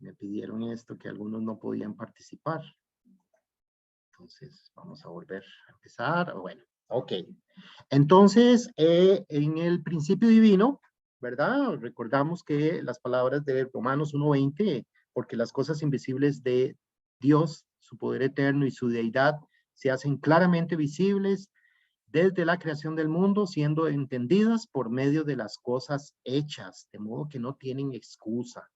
Me pidieron esto, que algunos no podían participar. Entonces, vamos a volver a empezar. Bueno, ok. Entonces, en el principio divino, ¿verdad? Recordamos que las palabras de Romanos 1:20, porque las cosas invisibles de Dios, su poder eterno y su deidad, se hacen claramente visibles desde la creación del mundo, siendo entendidas por medio de las cosas hechas, de modo que no tienen excusa,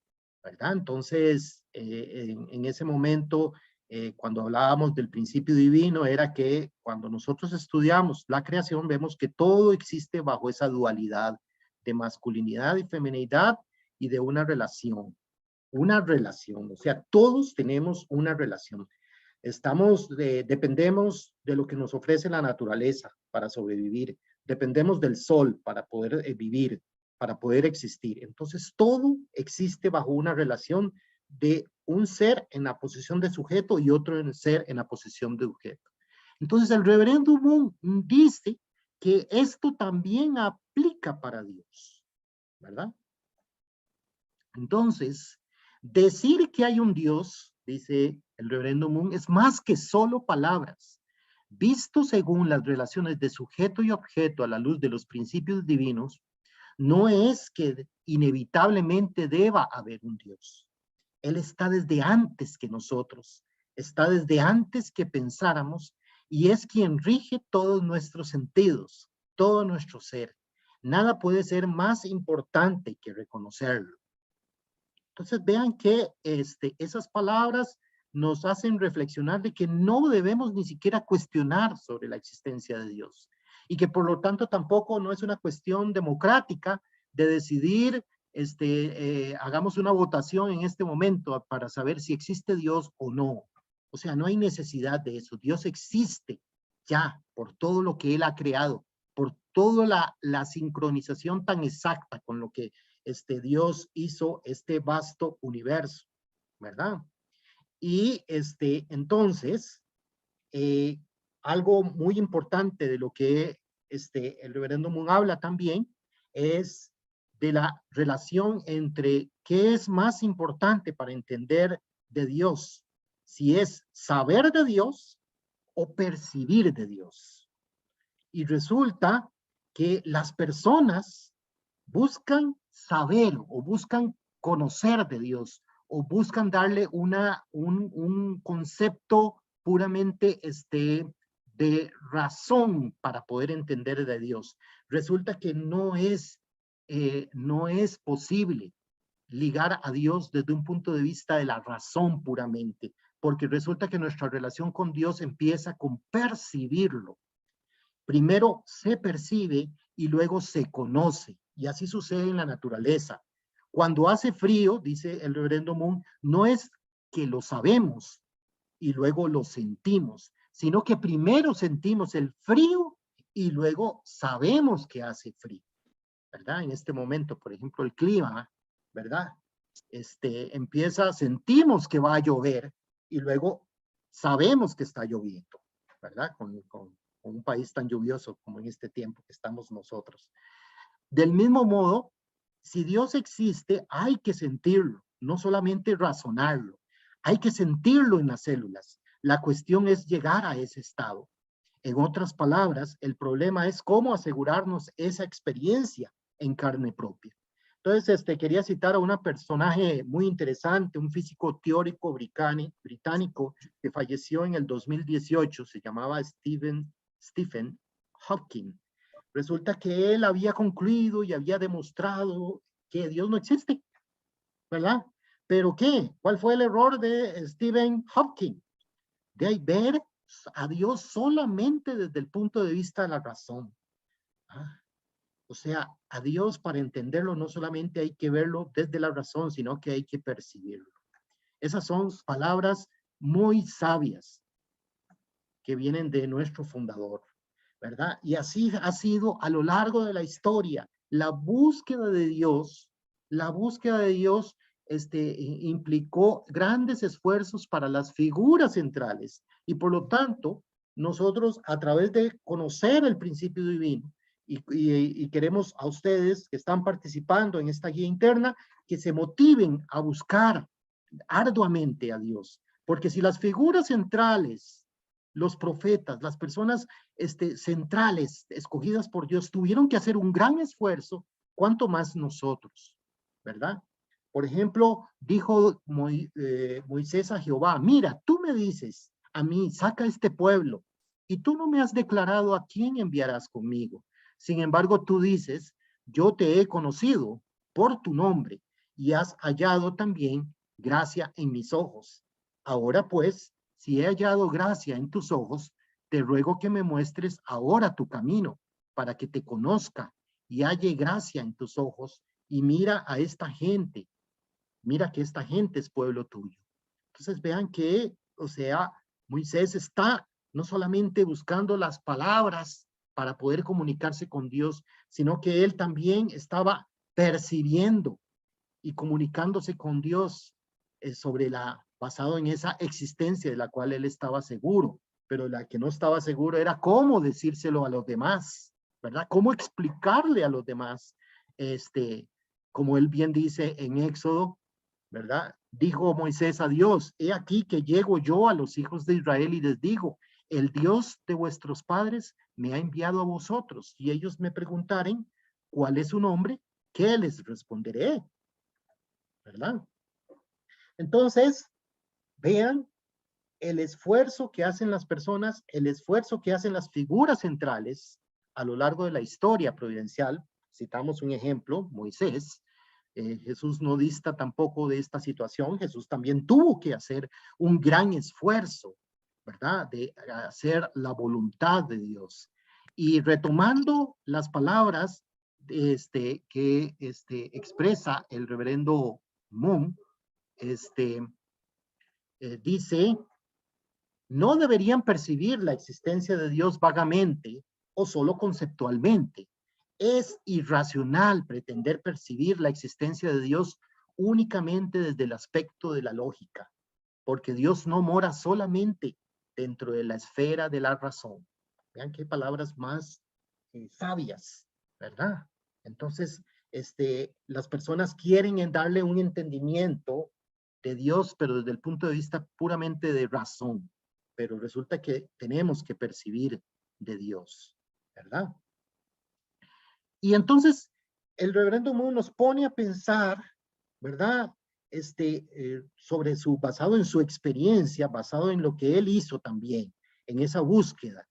¿verdad? Entonces, en ese momento, cuando hablábamos del principio divino, era que cuando nosotros estudiamos la creación, vemos que todo existe bajo esa dualidad de masculinidad y feminidad y de una relación, o sea, todos tenemos una relación. Dependemos de lo que nos ofrece la naturaleza para sobrevivir, dependemos del sol para poder vivir, para poder existir. Entonces, todo existe bajo una relación de un ser en la posición de sujeto y otro ser en la posición de objeto. Entonces, el reverendo Moon dice que esto también aplica para Dios, ¿verdad? Entonces, decir que hay un Dios, dice el reverendo Moon, es más que solo palabras. Visto según las relaciones de sujeto y objeto a la luz de los principios divinos, no es que inevitablemente deba haber un Dios. Él está desde antes que nosotros, está desde antes que pensáramos y es quien rige todos nuestros sentidos, todo nuestro ser. Nada puede ser más importante que reconocerlo. Entonces vean que esas palabras nos hacen reflexionar de que no debemos ni siquiera cuestionar sobre la existencia de Dios y que por lo tanto tampoco no es una cuestión democrática de decidir, hagamos una votación en este momento para saber si existe Dios o no. O sea, no hay necesidad de eso. Dios existe ya por todo lo que Él ha creado, por toda la sincronización tan exacta con lo que Dios hizo este vasto universo, ¿verdad? Y entonces, algo muy importante de lo que el reverendo Moon habla también es de la relación entre qué es más importante para entender de Dios, si es saber de Dios o percibir de Dios. Y resulta que las personas buscan saber o buscan conocer de Dios o buscan darle un concepto puramente de razón para poder entender de Dios. Resulta que no es posible ligar a Dios desde un punto de vista de la razón puramente, porque resulta que nuestra relación con Dios empieza con percibirlo. Primero se percibe y luego se conoce. Y así sucede en la naturaleza. Cuando hace frío, dice el reverendo Moon, no es que lo sabemos y luego lo sentimos, sino que primero sentimos el frío y luego sabemos que hace frío, ¿verdad? En este momento, por ejemplo, el clima, ¿verdad? Sentimos que va a llover y luego sabemos que está lloviendo, ¿verdad? Con un país tan lluvioso como en este tiempo que estamos nosotros. Del mismo modo, si Dios existe, hay que sentirlo, no solamente razonarlo, hay que sentirlo en las células. La cuestión es llegar a ese estado. En otras palabras, el problema es cómo asegurarnos esa experiencia en carne propia. Entonces, quería citar a un personaje muy interesante, un físico teórico británico que falleció en el 2018, se llamaba Stephen Hawking. Resulta que él había concluido y había demostrado que Dios no existe, ¿verdad? ¿Pero qué? ¿Cuál fue el error de Stephen Hawking? De ver a Dios solamente desde el punto de vista de la razón. ¿Ah? O sea, a Dios para entenderlo no solamente hay que verlo desde la razón, sino que hay que percibirlo. Esas son palabras muy sabias que vienen de nuestro fundador, ¿verdad? Y así ha sido a lo largo de la historia. La búsqueda de Dios implicó grandes esfuerzos para las figuras centrales y por lo tanto nosotros a través de conocer el principio divino y queremos a ustedes que están participando en esta guía interna que se motiven a buscar arduamente a Dios. Porque si las figuras centrales, los profetas, las personas centrales escogidas por Dios tuvieron que hacer un gran esfuerzo, ¿cuánto más nosotros? ¿Verdad? Por ejemplo, dijo Moisés a Jehová, mira, tú me dices a mí, saca este pueblo, y tú no me has declarado a quién enviarás conmigo. Sin embargo, tú dices, yo te he conocido por tu nombre y has hallado también gracia en mis ojos. Ahora pues, si he hallado gracia en tus ojos, te ruego que me muestres ahora tu camino para que te conozca y halle gracia en tus ojos y mira a esta gente. Mira que esta gente es pueblo tuyo. Entonces vean que, o sea, Moisés está no solamente buscando las palabras para poder comunicarse con Dios, sino que él también estaba percibiendo y comunicándose con Dios basado en esa existencia de la cual él estaba seguro, pero la que no estaba seguro era cómo decírselo a los demás, ¿verdad? Cómo explicarle a los demás, como él bien dice en Éxodo, ¿verdad? Dijo Moisés a Dios, he aquí que llego yo a los hijos de Israel y les digo, el Dios de vuestros padres me ha enviado a vosotros, y ellos me preguntaren, ¿cuál es su nombre? ¿Qué les responderé? ¿Verdad? Entonces, vean el esfuerzo que hacen las personas, el esfuerzo que hacen las figuras centrales a lo largo de la historia providencial. Citamos un ejemplo, Moisés. Jesús no dista tampoco de esta situación. Jesús también tuvo que hacer un gran esfuerzo, ¿verdad? De hacer la voluntad de Dios. Y retomando las palabras que expresa el reverendo Moon, dice, no deberían percibir la existencia de Dios vagamente o solo conceptualmente. Es irracional pretender percibir la existencia de Dios únicamente desde el aspecto de la lógica, porque Dios no mora solamente dentro de la esfera de la razón. Vean qué palabras más sabias, ¿verdad? Entonces, las personas quieren darle un entendimiento de Dios, pero desde el punto de vista puramente de razón. Pero resulta que tenemos que percibir de Dios, ¿verdad? Y entonces, el reverendo Moon nos pone a pensar, ¿verdad? Basado en su experiencia, basado en lo que él hizo también, en esa búsqueda.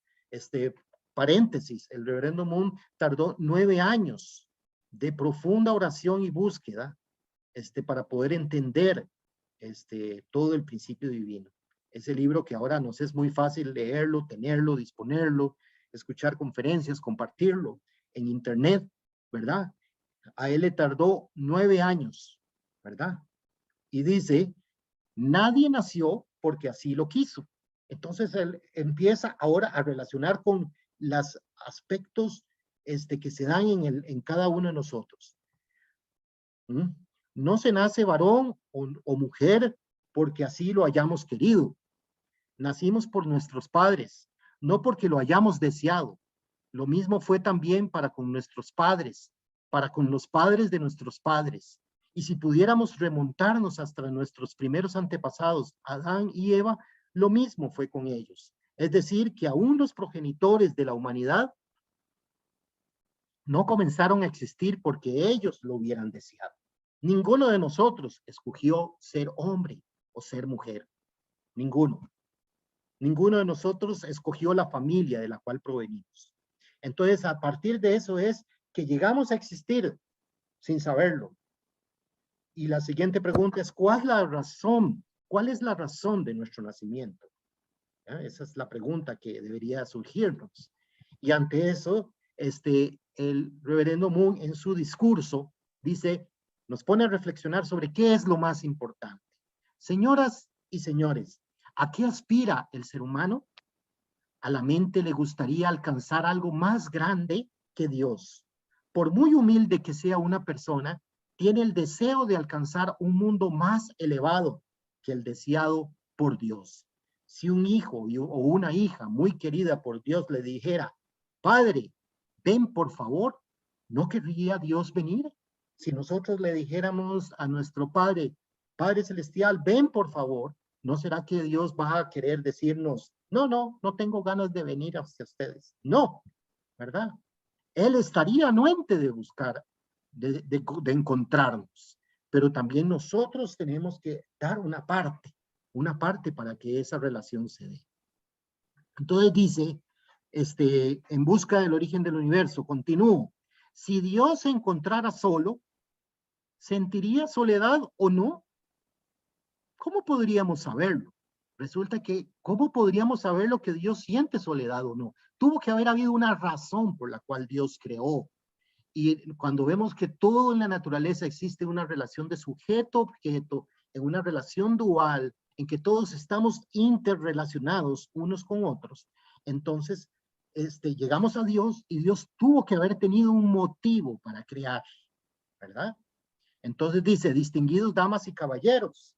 Paréntesis, el reverendo Moon tardó 9 años de profunda oración y búsqueda para poder entender todo el principio divino. Ese libro que ahora nos es muy fácil leerlo, tenerlo, disponerlo, escuchar conferencias, compartirlo en internet, ¿verdad? A él le tardó 9 años, ¿verdad? Y dice, nadie nació porque así lo quiso. Entonces él empieza ahora a relacionar con los aspectos que se dan en cada uno de nosotros. ¿Mm? No se nace varón o mujer porque así lo hayamos querido. Nacimos por nuestros padres, no porque lo hayamos deseado. Lo mismo fue también para con nuestros padres, para con los padres de nuestros padres. Y si pudiéramos remontarnos hasta nuestros primeros antepasados, Adán y Eva, lo mismo fue con ellos. Es decir, que aún los progenitores de la humanidad no comenzaron a existir porque ellos lo hubieran deseado. Ninguno de nosotros escogió ser hombre o ser mujer. Ninguno. Ninguno de nosotros escogió la familia de la cual provenimos. Entonces, a partir de eso es que llegamos a existir sin saberlo. Y la siguiente pregunta es, ¿cuál es la razón? ¿Cuál es la razón de nuestro nacimiento? ¿Ya? Esa es la pregunta que debería surgirnos. Y ante eso, el reverendo Moon en su discurso dice, nos pone a reflexionar sobre qué es lo más importante. Señoras y señores, ¿a qué aspira el ser humano? A la mente le gustaría alcanzar algo más grande que Dios. Por muy humilde que sea una persona, tiene el deseo de alcanzar un mundo más elevado que el deseado por Dios. Si un hijo o una hija muy querida por Dios le dijera, Padre, ven por favor, ¿no querría Dios venir? Si nosotros le dijéramos a nuestro Padre, Padre Celestial, ven por favor. ¿No será que Dios va a querer decirnos, no, no, no tengo ganas de venir hacia ustedes? No, ¿verdad? Él estaría anuente de buscar, de encontrarnos, pero también nosotros tenemos que dar una parte para que esa relación se dé. Entonces dice, en busca del origen del universo, continúo. Si Dios se encontrara solo, ¿sentiría soledad o no? ¿Cómo podríamos saberlo? Resulta que, ¿cómo podríamos saber lo que Dios siente soledad o no? Tuvo que haber habido una razón por la cual Dios creó. Y cuando vemos que todo en la naturaleza existe una relación de sujeto-objeto, en una relación dual, en que todos estamos interrelacionados unos con otros, entonces llegamos a Dios y Dios tuvo que haber tenido un motivo para crear, ¿verdad? Entonces dice, distinguidos damas y caballeros,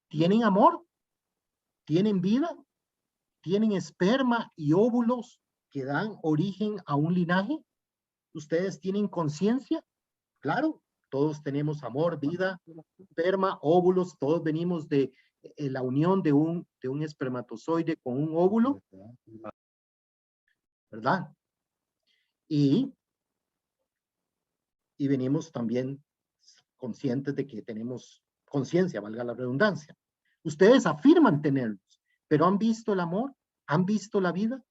¿tienen amor? ¿Tienen vida? ¿Tienen esperma y óvulos que dan origen a un linaje? ¿Ustedes tienen conciencia? Claro, todos tenemos amor, vida, esperma, óvulos, todos venimos de la unión de un espermatozoide con un óvulo, ¿verdad? Y venimos también conscientes de que tenemos conciencia, valga la redundancia. Ustedes afirman tenerlos, pero ¿han visto el amor? ¿Han visto la vida?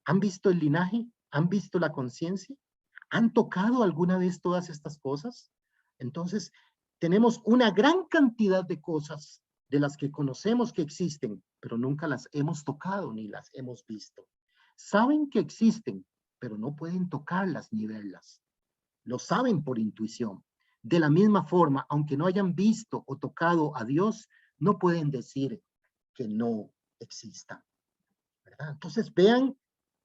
¿Han visto el linaje? ¿Han visto la conciencia? ¿Han tocado alguna vez todas estas cosas? Entonces, tenemos una gran cantidad de cosas de las que conocemos que existen, pero nunca las hemos tocado ni las hemos visto. Saben que existen, pero no pueden tocarlas ni verlas. Lo saben por intuición. De la misma forma, aunque no hayan visto o tocado a Dios, no pueden decir que no exista, ¿verdad? Entonces, vean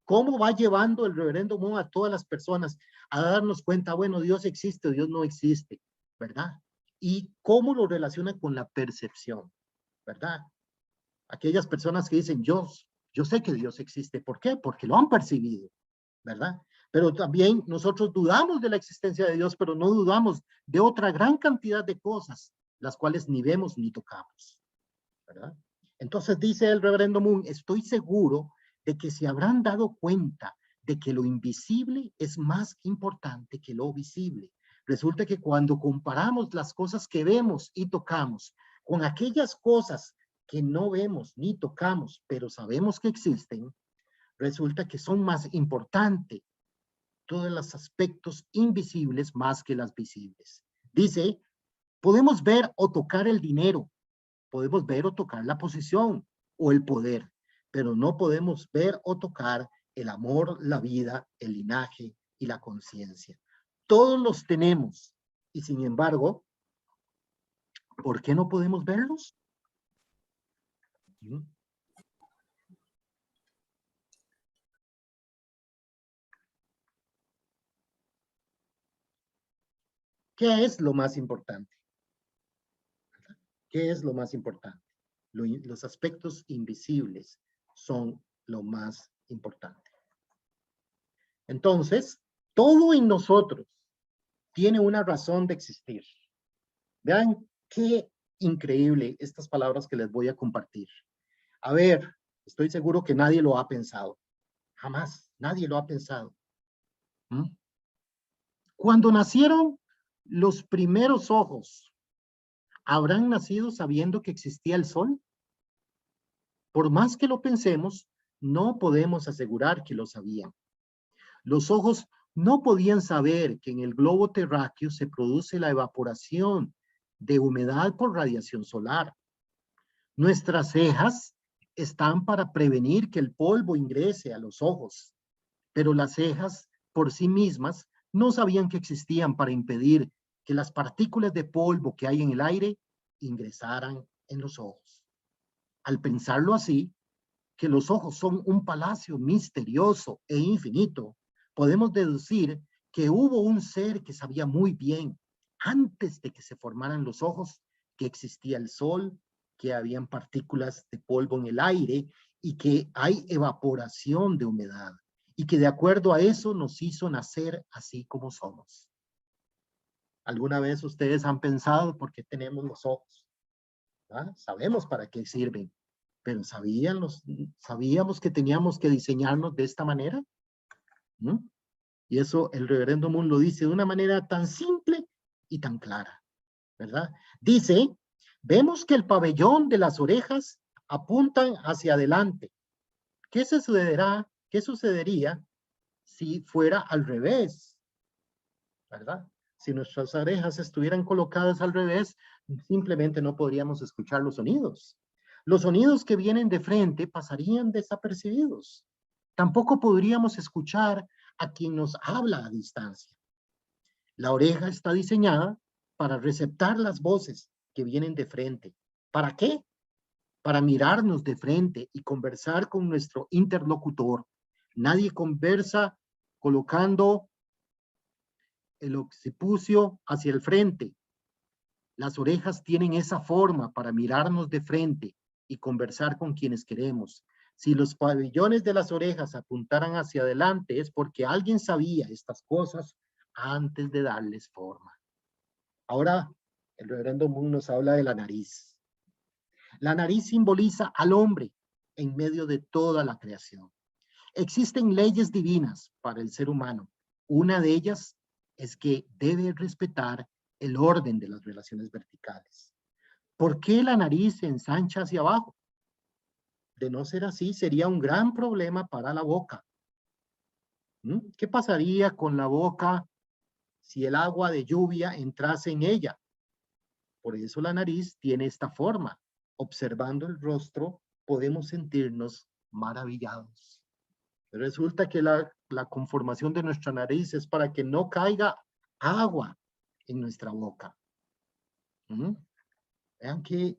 cómo va llevando el reverendo Moon a todas las personas a darnos cuenta, bueno, Dios existe, Dios no existe, ¿verdad? Y cómo lo relaciona con la percepción, ¿verdad? Aquellas personas que dicen, yo sé que Dios existe. ¿Por qué? Porque lo han percibido, ¿verdad? Pero también nosotros dudamos de la existencia de Dios, pero no dudamos de otra gran cantidad de cosas, las cuales ni vemos ni tocamos, ¿verdad? Entonces dice el reverendo Moon, estoy seguro de que se habrán dado cuenta de que lo invisible es más importante que lo visible. Resulta que cuando comparamos las cosas que vemos y tocamos con aquellas cosas que no vemos ni tocamos, pero sabemos que existen, resulta que son más importantes todos los aspectos invisibles más que las visibles. Dice, podemos ver o tocar el dinero, podemos ver o tocar la posición o el poder, pero no podemos ver o tocar el amor, la vida, el linaje y la conciencia. Todos los tenemos y sin embargo, ¿por qué no podemos verlos? ¿Qué es lo más importante? ¿Qué es lo más importante? Los aspectos invisibles son lo más importante. Entonces, todo en nosotros tiene una razón de existir. Vean qué increíble estas palabras que les voy a compartir. A ver, estoy seguro que nadie lo ha pensado. Jamás, nadie lo ha pensado. ¿Mm? Cuando nacieron los primeros ojos, ¿habrán nacido sabiendo que existía el sol? Por más que lo pensemos, no podemos asegurar que lo sabían. Los ojos no podían saber que en el globo terráqueo se produce la evaporación de humedad por radiación solar. Nuestras cejas están para prevenir que el polvo ingrese a los ojos, pero las cejas por sí mismas no sabían que existían para impedir que las partículas de polvo que hay en el aire ingresaran en los ojos. Al pensarlo así, que los ojos son un palacio misterioso e infinito, podemos deducir que hubo un ser que sabía muy bien, antes de que se formaran los ojos, que existía el sol, que habían partículas de polvo en el aire y que hay evaporación de humedad, y que de acuerdo a eso nos hizo nacer así como somos. ¿Alguna vez ustedes han pensado por qué tenemos los ojos? ¿verdad? Sabemos para qué sirven, pero ¿sabíamos que teníamos que diseñarnos de esta manera? ¿Mm? Y eso el reverendo Moon lo dice de una manera tan simple y tan clara, ¿verdad? Dice, vemos que el pabellón de las orejas apuntan hacia adelante. ¿Qué sucederá? ¿Qué sucedería si fuera al revés? ¿Verdad? Si nuestras orejas estuvieran colocadas al revés, simplemente no podríamos escuchar los sonidos. Los sonidos que vienen de frente pasarían desapercibidos. Tampoco podríamos escuchar a quien nos habla a distancia. La oreja está diseñada para receptar las voces que vienen de frente. ¿Para qué? Para mirarnos de frente y conversar con nuestro interlocutor. Nadie conversa colocando el occipucio hacia el frente. Las orejas tienen esa forma para mirarnos de frente y conversar con quienes queremos. Si los pabellones de las orejas apuntaran hacia adelante es porque alguien sabía estas cosas antes de darles forma. Ahora, el reverendo Moon nos habla de la nariz. La nariz simboliza al hombre en medio de toda la creación. Existen leyes divinas para el ser humano. Una de ellas es que debe respetar el orden de las relaciones verticales. ¿Por qué la nariz se ensancha hacia abajo? De no ser así, sería un gran problema para la boca. ¿Qué pasaría con la boca si el agua de lluvia entrase en ella? Por eso la nariz tiene esta forma. Observando el rostro, podemos sentirnos maravillados. Resulta que la conformación de nuestra nariz es para que no caiga agua en nuestra boca. Vean qué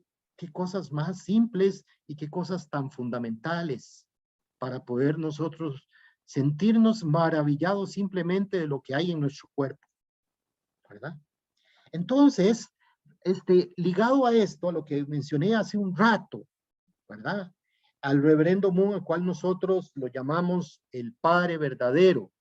cosas más simples y qué cosas tan fundamentales para poder nosotros sentirnos maravillados simplemente de lo que hay en nuestro cuerpo, ¿verdad? Entonces, ligado a esto, a lo que mencioné hace un rato, ¿verdad? Al reverendo Moon, al cual nosotros lo llamamos el Padre verdadero.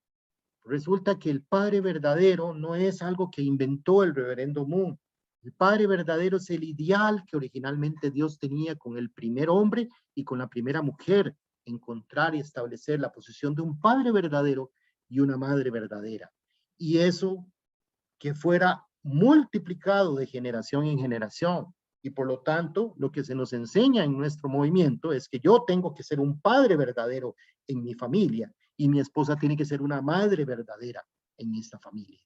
Resulta que el Padre verdadero no es algo que inventó el reverendo Moon. El Padre verdadero es el ideal que originalmente Dios tenía con el primer hombre y con la primera mujer, encontrar y establecer la posición de un Padre verdadero y una Madre verdadera. Y eso que fuera multiplicado de generación en generación. Y por lo tanto, lo que se nos enseña en nuestro movimiento es que yo tengo que ser un padre verdadero en mi familia y mi esposa tiene que ser una madre verdadera en esta familia.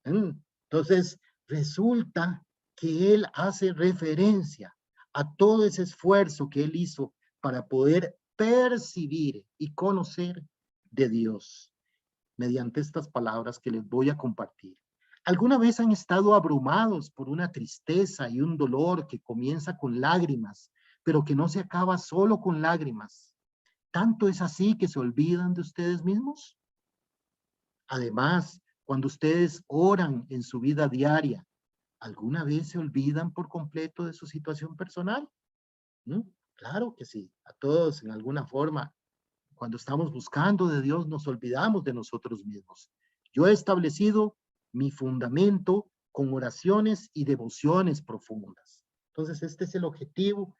Entonces, resulta que él hace referencia a todo ese esfuerzo que él hizo para poder percibir y conocer de Dios mediante estas palabras que les voy a compartir. ¿Alguna vez han estado abrumados por una tristeza y un dolor que comienza con lágrimas, pero que no se acaba solo con lágrimas? ¿Tanto es así que se olvidan de ustedes mismos? Además, cuando ustedes oran en su vida diaria, ¿alguna vez se olvidan por completo de su situación personal? Claro que sí, a todos en alguna forma. Cuando estamos buscando de Dios, nos olvidamos de nosotros mismos. Yo he establecido mi fundamento con oraciones y devociones profundas. Entonces, este es el objetivo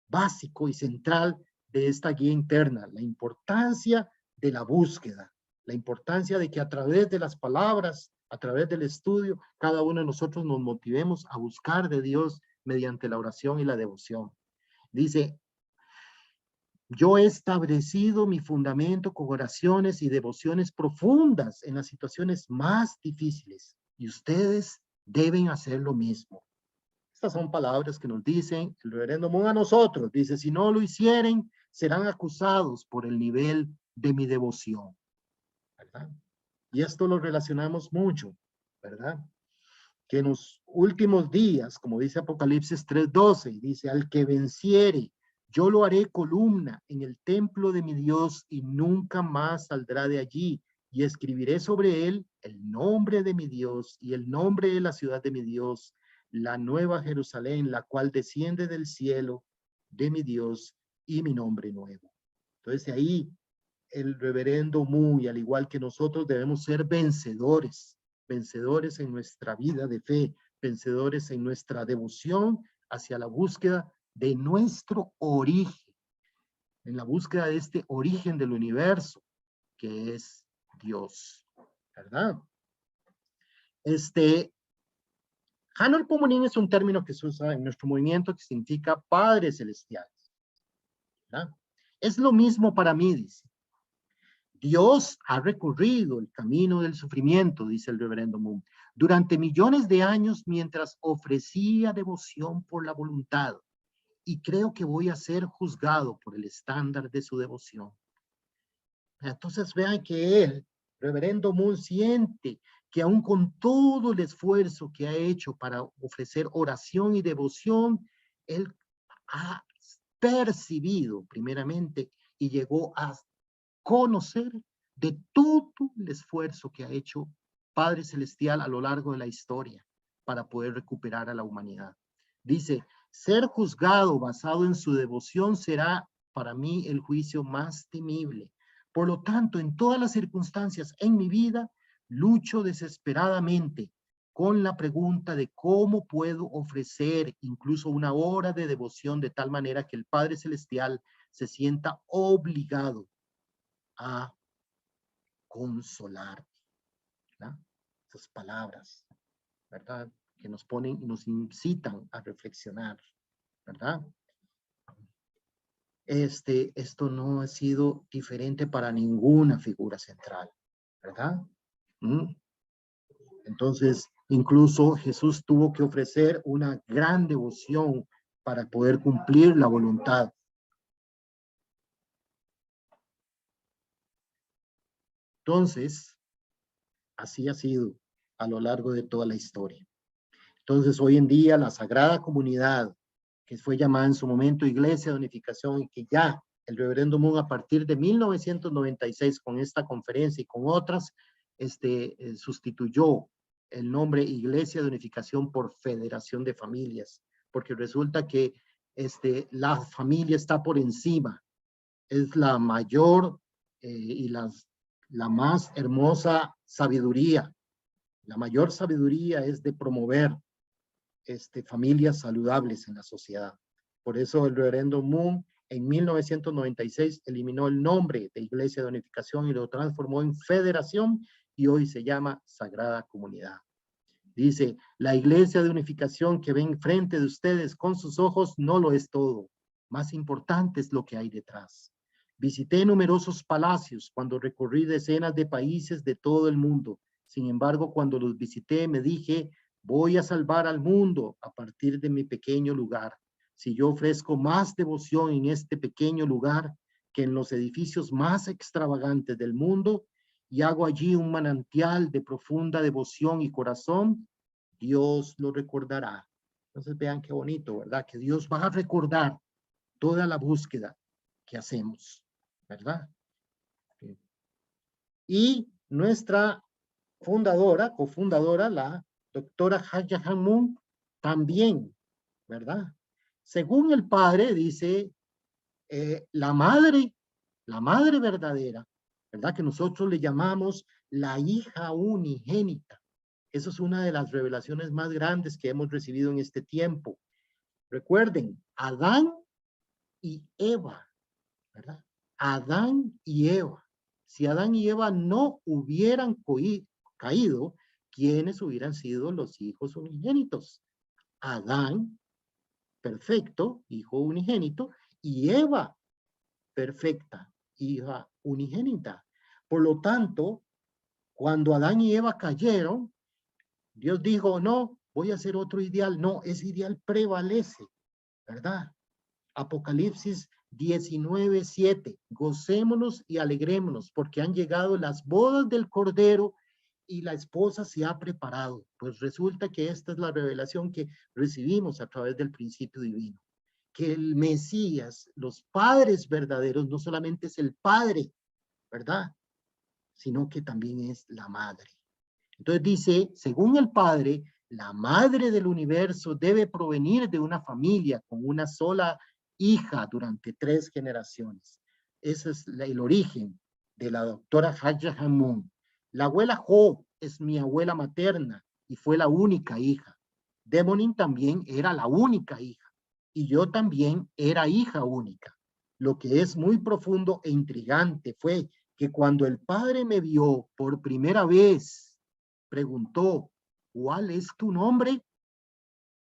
básico y central de esta guía interna, la importancia de la búsqueda, la importancia de que a través de las palabras, a través del estudio, cada uno de nosotros nos motivemos a buscar de Dios mediante la oración y la devoción. Dice, yo he establecido mi fundamento con oraciones y devociones profundas en las situaciones más difíciles y ustedes deben hacer lo mismo. Estas son palabras que nos dicen el reverendo Moon a nosotros. Dice, si no lo hicieren, serán acusados por el nivel de mi devoción. ¿Verdad? Y esto lo relacionamos mucho, ¿verdad? Que en los últimos días, como dice Apocalipsis 3:12, dice, al que venciere, yo lo haré columna en el templo de mi Dios y nunca más saldrá de allí. Y escribiré sobre él el nombre de mi Dios y el nombre de la ciudad de mi Dios, la nueva Jerusalén, la cual desciende del cielo de mi Dios y mi nombre nuevo. Entonces ahí el reverendo Muy, al igual que nosotros, debemos ser vencedores, vencedores en nuestra vida de fe, vencedores en nuestra devoción hacia la búsqueda de nuestro origen, en la búsqueda de este origen del universo, que es Dios, ¿verdad? Hanor Pomonín es un término que se usa en nuestro movimiento que significa padres celestiales, ¿verdad? Es lo mismo para mí, dice. Dios ha recorrido el camino del sufrimiento, dice el reverendo Moon, durante millones de años mientras ofrecía devoción por la voluntad, y creo que voy a ser juzgado por el estándar de su devoción. Entonces vean que él, reverendo Moon, siente que aún con todo el esfuerzo que ha hecho para ofrecer oración y devoción, él ha percibido primeramente y llegó a conocer de todo el esfuerzo que ha hecho Padre Celestial a lo largo de la historia para poder recuperar a la humanidad. Dice, ser juzgado basado en su devoción será para mí el juicio más temible. Por lo tanto, en todas las circunstancias en mi vida, lucho desesperadamente con la pregunta de cómo puedo ofrecer incluso una hora de devoción de tal manera que el Padre Celestial se sienta obligado a consolar, ¿verdad? Esas palabras, ¿verdad? Que nos ponen y nos incitan a reflexionar, ¿verdad? Esto no ha sido diferente para ninguna figura central, ¿verdad? Entonces, incluso Jesús tuvo que ofrecer una gran devoción para poder cumplir la voluntad. Entonces, así ha sido a lo largo de toda la historia. Entonces, hoy en día, la Sagrada Comunidad, que fue llamada en su momento Iglesia de Unificación, y que ya el reverendo Moon, a partir de 1996, con esta conferencia y con otras, sustituyó el nombre Iglesia de Unificación por Federación de Familias, porque resulta que la familia está por encima, es la mayor y la más hermosa sabiduría. La mayor sabiduría es de promover familias saludables en la sociedad. Por eso el reverendo Moon en 1996 eliminó el nombre de Iglesia de Unificación y lo transformó en Federación y hoy se llama Sagrada Comunidad. Dice, la Iglesia de Unificación que ven frente de ustedes con sus ojos no lo es todo. Más importante es lo que hay detrás. Visité numerosos palacios cuando recorrí decenas de países de todo el mundo. Sin embargo, cuando los visité me dije, voy a salvar al mundo a partir de mi pequeño lugar. Si yo ofrezco más devoción en este pequeño lugar que en los edificios más extravagantes del mundo y hago allí un manantial de profunda devoción y corazón, Dios lo recordará. Entonces vean qué bonito, ¿verdad? Que Dios va a recordar toda la búsqueda que hacemos, ¿verdad? Y nuestra fundadora, cofundadora, la doctora Haya Han Moon, también, ¿verdad? Según el padre, dice, la madre verdadera, ¿verdad? Que nosotros le llamamos la hija unigénita. Eso es una de las revelaciones más grandes que hemos recibido en este tiempo. Recuerden, Adán y Eva, ¿verdad? Adán y Eva. Si Adán y Eva no hubieran caído, ¿quiénes hubieran sido los hijos unigénitos? Adán, perfecto, hijo unigénito, y Eva, perfecta, hija unigénita. Por lo tanto, cuando Adán y Eva cayeron, Dios dijo, no, voy a hacer otro ideal. No, ese ideal prevalece, ¿verdad? Apocalipsis 19:7. Gocémonos y alegrémonos porque han llegado las bodas del Cordero y la esposa se ha preparado. Pues resulta que esta es la revelación que recibimos a través del principio divino. Que el Mesías, los padres verdaderos, no solamente es el padre, ¿verdad? Sino que también es la madre. Entonces dice, según el padre, la madre del universo debe provenir de una familia con una sola hija durante 3 generaciones. Ese es el origen de la doctora Haya Han Moon. La abuela Ho es mi abuela materna y fue la única hija. Demonin también era la única hija. y yo también era hija única. Lo que es muy profundo e intrigante fue que cuando el padre me vio por primera vez, preguntó, ¿cuál es tu nombre?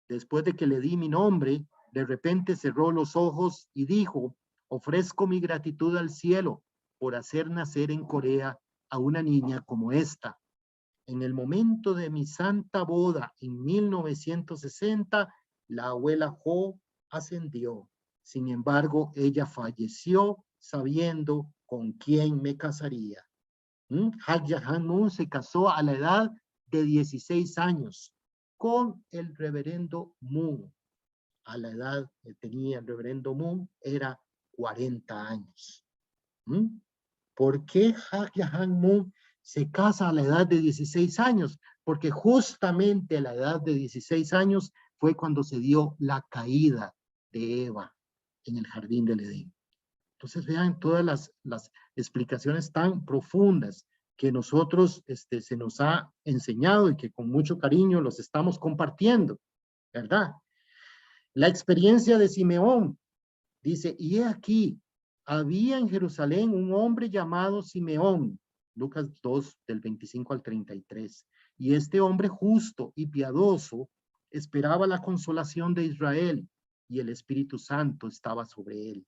Después de que le di mi nombre, de repente cerró los ojos y dijo, ofrezco mi gratitud al cielo por hacer nacer en Corea a una niña como esta. En el momento de mi santa boda en 1960, la abuela Ho ascendió. Sin embargo, ella falleció sabiendo con quién me casaría. Hak Ja Moon se casó a la edad de 16 años con el reverendo Moon. A la edad que tenía el reverendo Moon era 40 años. ¿Por qué Hak Ja Moon se casa a la edad de 16 años? Porque justamente a la edad de 16 años fue cuando se dio la caída de Eva en el jardín del Edén. Entonces vean todas las explicaciones tan profundas que nosotros se nos ha enseñado y que con mucho cariño los estamos compartiendo, ¿verdad? La experiencia de Simeón dice, y he aquí, había en Jerusalén un hombre llamado Simeón, Lucas 2, del 25 al 33, y este hombre justo y piadoso esperaba la consolación de Israel, y el Espíritu Santo estaba sobre él.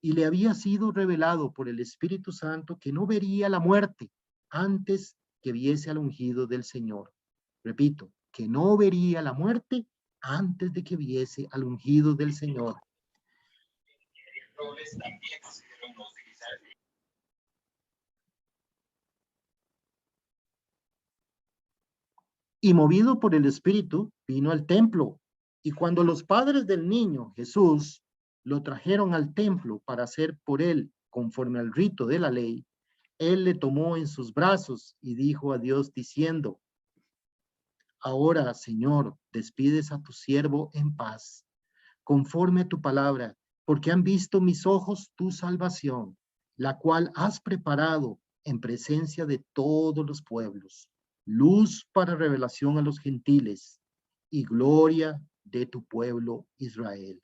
Y le había sido revelado por el Espíritu Santo que no vería la muerte antes que viese al ungido del Señor. Repito, que no vería la muerte antes de que viese al ungido del Señor. Y movido por el Espíritu, vino al templo. Y cuando los padres del niño, Jesús, lo trajeron al templo para hacer por él conforme al rito de la ley, él le tomó en sus brazos y dijo a Dios diciendo, ahora, Señor, despides a tu siervo en paz, conforme a tu palabra, porque han visto mis ojos tu salvación, la cual has preparado en presencia de todos los pueblos, luz para revelación a los gentiles y gloria de tu pueblo Israel.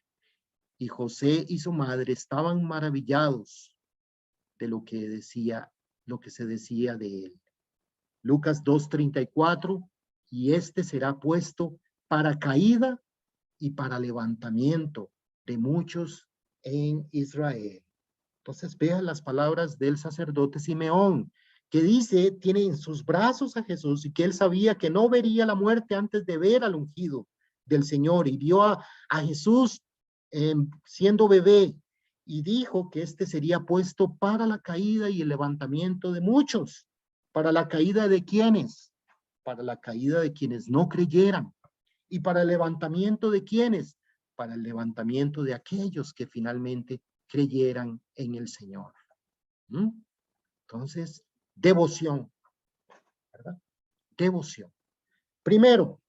Y José y su madre estaban maravillados de lo que se decía de él. Lucas 2:34, y este será puesto para caída y para levantamiento de muchos en Israel. Entonces vean las palabras del sacerdote Simeón, que dice, tiene en sus brazos a Jesús y que él sabía que no vería la muerte antes de ver al ungido del Señor, y vio a Jesús siendo bebé, y dijo que este sería puesto para la caída y el levantamiento de muchos. ¿Para la caída de quiénes? Para la caída de quienes no creyeran. ¿Y para el levantamiento de quiénes? Para el levantamiento de aquellos que finalmente creyeran en el Señor. Entonces, devoción, ¿verdad? Devoción. Primero,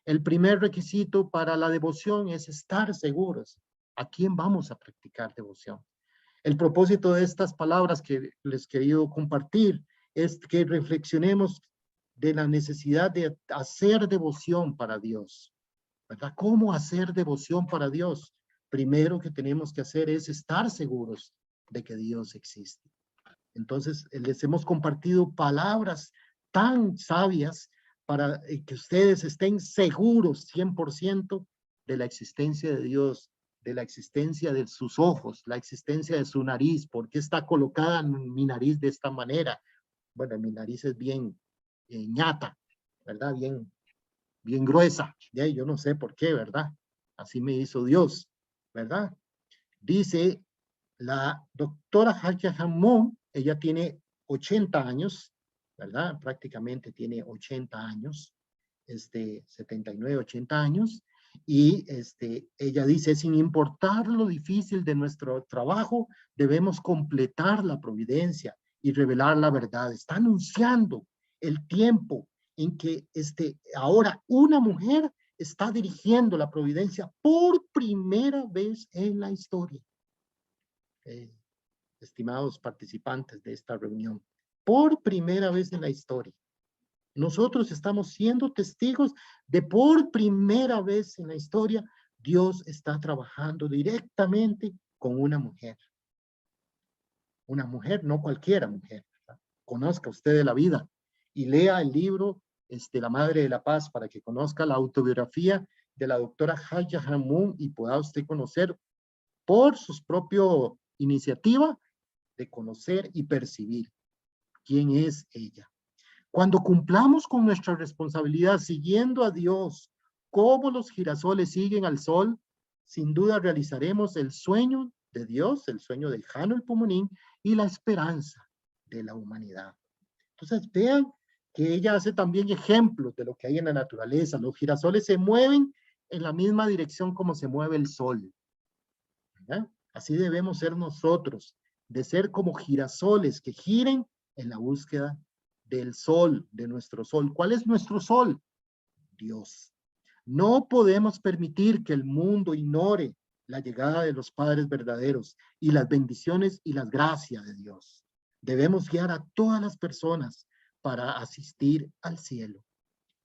el primer requisito para la devoción es estar seguros a quién vamos a practicar devoción. El propósito de estas palabras que les he querido compartir es que reflexionemos de la necesidad de hacer devoción para Dios, ¿verdad? ¿Cómo hacer devoción para Dios? Primero que tenemos que hacer es estar seguros de que Dios existe. Entonces, les hemos compartido palabras tan sabias para que ustedes estén seguros 100% de la existencia de Dios, de la existencia de sus ojos, la existencia de su nariz, porque está colocada en mi nariz de esta manera. Bueno, mi nariz es bien ñata, ¿verdad? Bien gruesa. Yo no sé por qué, ¿verdad? Así me hizo Dios, ¿verdad? Dice la doctora Hak Ja Moon, ella tiene 80 años, ¿verdad? Prácticamente tiene 80 años, 79, 80 años, y ella dice, sin importar lo difícil de nuestro trabajo, debemos completar la providencia y revelar la verdad. Está anunciando el tiempo en que ahora una mujer está dirigiendo la providencia por primera vez en la historia. Estimados participantes de esta reunión, por primera vez en la historia, nosotros estamos siendo testigos de por primera vez en la historia Dios está trabajando directamente con una mujer. Una mujer, no cualquiera mujer, ¿verdad? Conozca usted de la vida y lea el libro La Madre de la Paz para que conozca la autobiografía de la doctora Haya Hamun y pueda usted conocer por su propia iniciativa de conocer y percibir quién es ella. Cuando cumplamos con nuestra responsabilidad siguiendo a Dios, como los girasoles siguen al sol, sin duda realizaremos el sueño de Dios, el sueño de Jano el Pumunín y la esperanza de la humanidad. Entonces vean que ella hace también ejemplos de lo que hay en la naturaleza. Los girasoles se mueven en la misma dirección como se mueve el sol. ¿Verdad? Así debemos ser nosotros, de ser como girasoles que giren en la búsqueda del sol, de nuestro sol. ¿Cuál es nuestro sol? Dios. No podemos permitir que el mundo ignore la llegada de los padres verdaderos y las bendiciones y las gracias de Dios. Debemos guiar a todas las personas para asistir al cielo.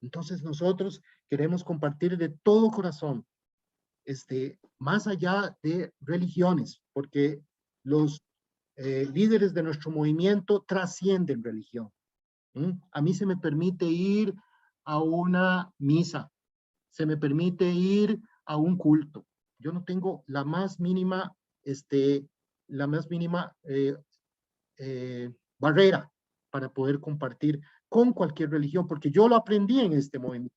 Entonces nosotros queremos compartir de todo corazón, más allá de religiones, porque los líderes de nuestro movimiento trascienden religión. A mí se me permite ir a una misa, se me permite ir a un culto. Yo no tengo la más mínima, barrera para poder compartir con cualquier religión, porque yo lo aprendí en este movimiento,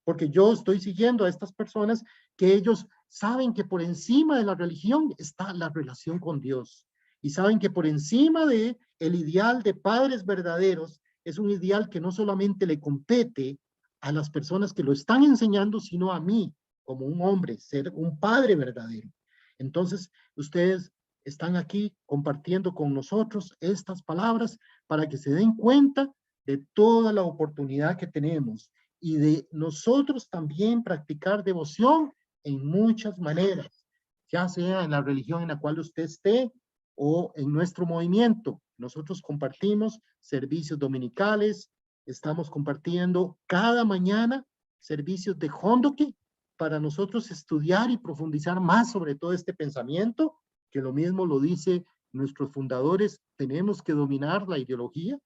porque yo estoy siguiendo a estas personas que ellos saben que por encima de la religión está la relación con Dios, y saben que por encima de el ideal de padres verdaderos es un ideal que no solamente le compete a las personas que lo están enseñando, sino a mí, como un hombre, ser un padre verdadero. Entonces, ustedes están aquí compartiendo con nosotros estas palabras para que se den cuenta de toda la oportunidad que tenemos y de nosotros también practicar devoción en muchas maneras, ya sea en la religión en la cual usted esté o en nuestro movimiento. Nosotros compartimos servicios dominicales, estamos compartiendo cada mañana servicios de Hondoki para nosotros estudiar y profundizar más sobre todo este pensamiento, que lo mismo lo dice nuestros fundadores, tenemos que dominar la ideología,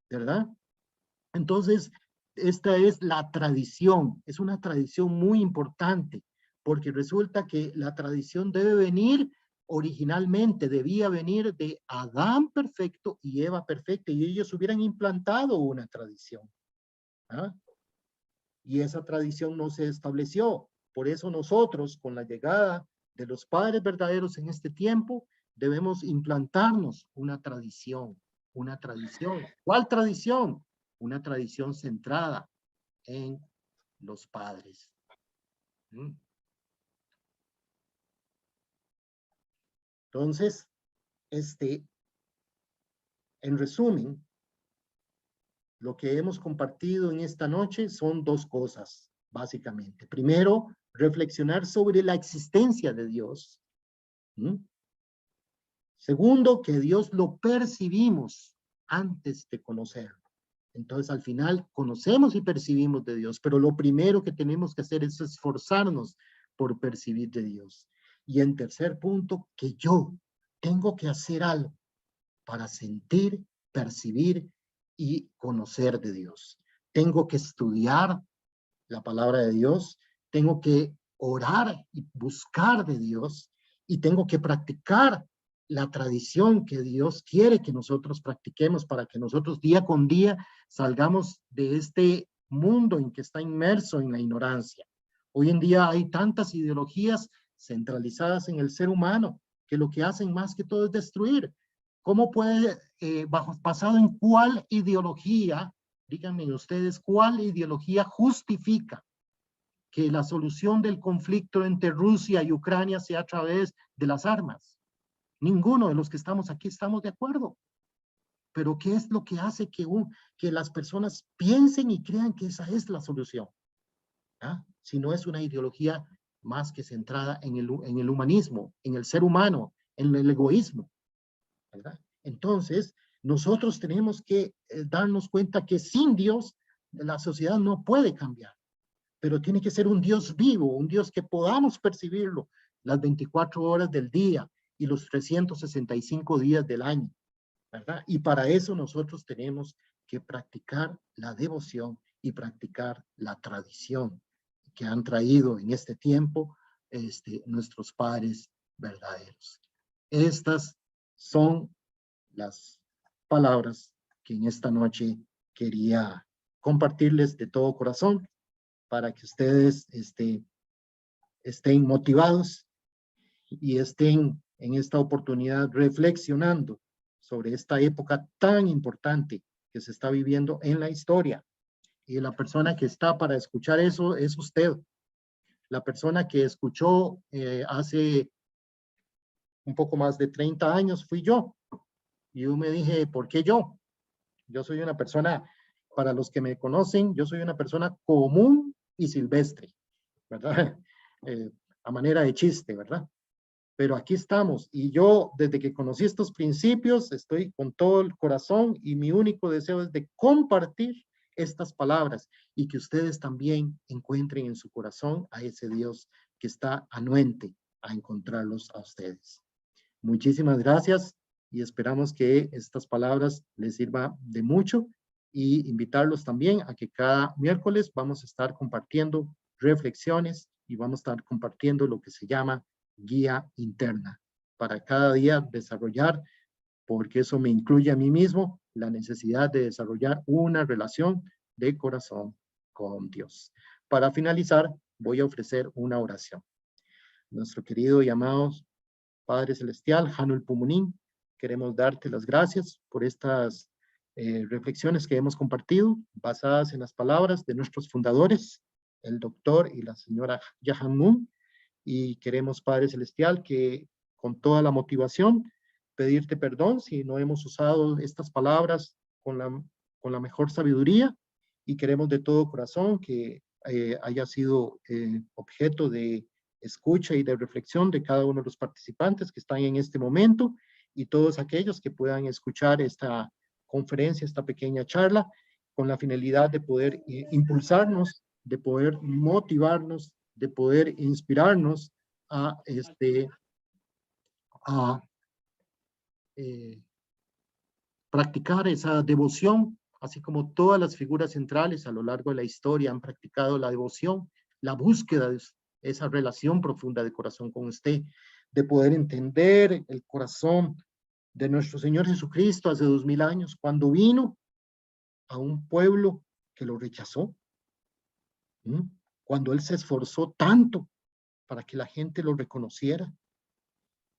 ¿verdad? Entonces, esta es la tradición, es una tradición muy importante, porque resulta que la tradición debe venir originalmente, debía venir de Adán perfecto y Eva perfecta, y ellos hubieran implantado una tradición. ¿Ah? Y esa tradición no se estableció. Por eso nosotros, con la llegada de los padres verdaderos en este tiempo, debemos implantarnos una tradición, una tradición. ¿Cuál tradición? Una tradición centrada en los padres. ¿Mm? Entonces, en resumen, lo que hemos compartido en esta noche son dos cosas, básicamente. Primero, reflexionar sobre la existencia de Dios. ¿Mm? Segundo, que Dios lo percibimos antes de conocerlo. Entonces, al final, conocemos y percibimos de Dios, pero lo primero que tenemos que hacer es esforzarnos por percibir de Dios. Y en tercer punto, que yo tengo que hacer algo para sentir, percibir y conocer de Dios. Tengo que estudiar la palabra de Dios, tengo que orar y buscar de Dios, y tengo que practicar la tradición que Dios quiere que nosotros practiquemos para que nosotros día con día salgamos de este mundo en que está inmerso en la ignorancia. Hoy en día hay tantas ideologías centralizadas en el ser humano que lo que hacen más que todo es destruir. ¿Cómo puede, basado en cuál ideología, díganme ustedes, cuál ideología justifica que la solución del conflicto entre Rusia y Ucrania sea a través de las armas? Ninguno de los que estamos aquí estamos de acuerdo. Pero ¿qué es lo que hace que las personas piensen y crean que esa es la solución? ¿Ah? Si no es una ideología más que centrada en el humanismo, en el ser humano, en el egoísmo, ¿verdad? Entonces, nosotros tenemos que darnos cuenta que sin Dios la sociedad no puede cambiar. pero tiene que ser un Dios vivo, un Dios que podamos percibirlo las 24 horas del día y los 365 días del año, ¿verdad? Y para eso nosotros tenemos que practicar la devoción y practicar la tradición que han traído en este tiempo nuestros padres verdaderos. Estas son las palabras que en esta noche quería compartirles de todo corazón para que ustedes estén motivados y estén en esta oportunidad reflexionando sobre esta época tan importante que se está viviendo en la historia. Y la persona que está para escuchar eso es usted. La persona que escuchó hace un poco más de 30 años fui yo. Y yo me dije, ¿por qué yo? Yo soy una persona, para los que me conocen, yo soy una persona común y silvestre, ¿verdad? A manera de chiste, ¿verdad? Pero aquí estamos y yo desde que conocí estos principios estoy con todo el corazón y mi único deseo es de compartir estas palabras y que ustedes también encuentren en su corazón a ese Dios que está anuente a encontrarlos a ustedes. Muchísimas gracias y esperamos que estas palabras les sirvan de mucho y invitarlos también a que cada miércoles vamos a estar compartiendo reflexiones y vamos a estar compartiendo lo que se llama guía interna para cada día desarrollar, porque eso me incluye a mí mismo, la necesidad de desarrollar una relación de corazón con Dios. Para finalizar, voy a ofrecer una oración. Nuestro querido y amado Padre Celestial, Hanul Pumunín, queremos darte las gracias por estas reflexiones que hemos compartido, basadas en las palabras de nuestros fundadores, el doctor y la señora Jahan Moon, y queremos, Padre Celestial, que con toda la motivación, pedirte perdón si no hemos usado estas palabras con la mejor sabiduría, y queremos de todo corazón que haya sido objeto de escucha y de reflexión de cada uno de los participantes que están en este momento y todos aquellos que puedan escuchar esta conferencia, esta pequeña charla, con la finalidad de poder impulsarnos, de poder motivarnos, de poder inspirarnos a, a practicar esa devoción, así como todas las figuras centrales a lo largo de la historia han practicado la devoción, la búsqueda de esa relación profunda de corazón con usted, de poder entender el corazón de nuestro Señor Jesucristo hace 2000 años, cuando vino a un pueblo que lo rechazó, cuando Él se esforzó tanto para que la gente lo reconociera,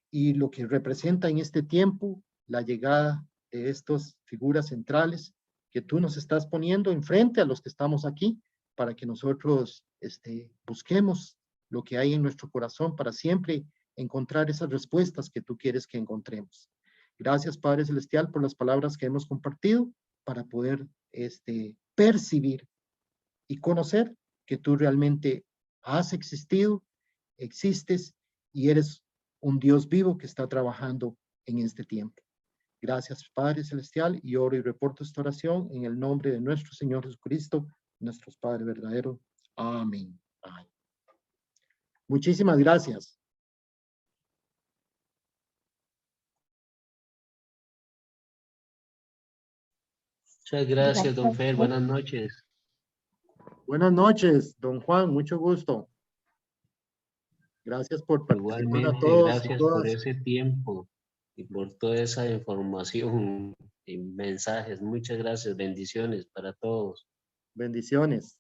y lo que representa en este tiempo la llegada de estas figuras centrales que tú nos estás poniendo enfrente a los que estamos aquí, para que nosotros busquemos lo que hay en nuestro corazón para siempre encontrar esas respuestas que tú quieres que encontremos. Gracias, Padre Celestial, por las palabras que hemos compartido para poder percibir y conocer que tú realmente has existido, existes y eres un Dios vivo que está trabajando en este tiempo. Gracias, Padre Celestial, y oro y reporto esta oración en el nombre de nuestro Señor Jesucristo, nuestro Padre verdadero. Amén. Amén. Muchísimas gracias. Muchas gracias, don Fer. Buenas noches. Buenas noches, don Juan. Mucho gusto. Gracias por participar a Igualmente, todos y gracias por todas. ese tiempo y por toda esa información y mensajes. Muchas gracias. Bendiciones para todos. Bendiciones.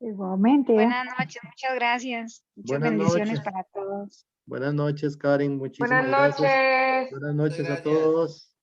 Igualmente. Buenas noches, muchas gracias. Muchas Buenas bendiciones noches. para todos. Buenas noches, Karen. Muchísimas Buenas gracias. noches. Buenas noches a Gracias. todos.